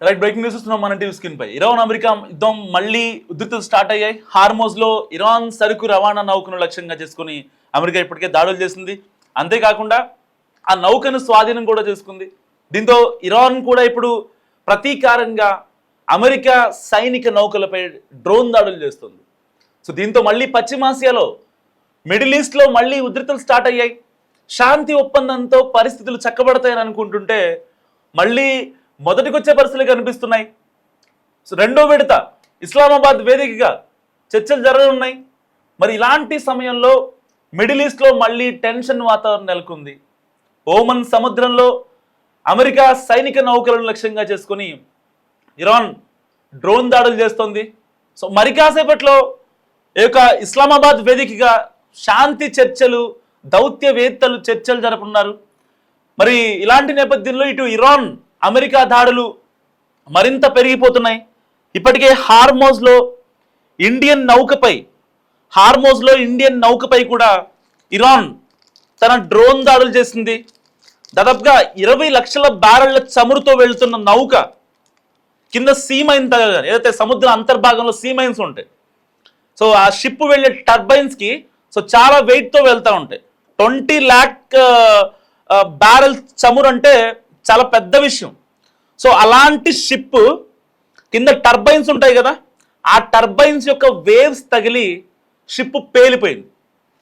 Right, breaking news ఇస్తున్నాం మన TV screen పై. Iran America యుద్ధం మళ్ళీ ఉధృతులు స్టార్ట్ అయ్యాయి. హార్మోజ్ లో ఇరాన్ సరుకు రవాణా నౌకను లక్ష్యంగా చేసుకుని అమెరికా ఇప్పటికే దాడులు చేసింది. అంతేకాకుండా ఆ నౌకను స్వాధీనం కూడా చేసుకుంది. దీంతో ఇరాన్ కూడా ఇప్పుడు ప్రతీకారంగా అమెరికా సైనిక నౌకలపై డ్రోన్ దాడులు చేస్తుంది. సో దీంతో మళ్ళీ పశ్చిమాసియాలో మిడిల్ ఈస్ట్లో మళ్ళీ ఉధృతులు స్టార్ట్ అయ్యాయి. శాంతి ఒప్పందంతో పరిస్థితులు చక్కబడతాయని అనుకుంటుంటే మళ్ళీ మొదటికొచ్చే పరిస్థితులు కనిపిస్తున్నాయి. సో రెండో విడత ఇస్లామాబాద్ వేదికగా చర్చలు జరగనున్నాయి. మరి ఇలాంటి సమయంలో మిడిల్ ఈస్ట్లో మళ్ళీ టెన్షన్ వాతావరణం నెలకొంది. ఓమన్ సముద్రంలో అమెరికా సైనిక నౌకలను లక్ష్యంగా చేసుకుని ఇరాన్ డ్రోన్ దాడులు చేస్తోంది. సో మరి కాసేపట్లో ఈ యొక్క ఇస్లామాబాద్ వేదికగా శాంతి చర్చలు, దౌత్యవేత్తలు చర్చలు జరుపుతున్నారు. మరి ఇలాంటి నేపథ్యంలో ఇటు ఇరాన్ అమెరికా దాడులు మరింత పెరిగిపోతున్నాయి. ఇప్పటికే హార్మోజ్లో ఇండియన్ నౌకపై కూడా ఇరాన్ తన డ్రోన్ దాడులు చేసింది. దాదాపుగా 20 లక్షల బ్యారెళ్ల చమురుతో వెళ్తున్న నౌక కింద సీమైన్ తగలగానే, ఏదైతే సముద్ర అంతర్భాగంలో సీమైన్స్ ఉంటాయి, సో ఆ షిప్ వెళ్ళే టర్బైన్స్కి సో చాలా వెయిట్తో వెళ్తూ ఉంటాయి. 20 lakh బ్యారెల్ చమురు అంటే చాలా పెద్ద విషయం. సో అలాంటి షిప్ కింద టర్బైన్స్ ఉంటాయి కదా, ఆ టర్బైన్స్ యొక్క వేవ్స్ తగిలి షిప్ పేలిపోయింది.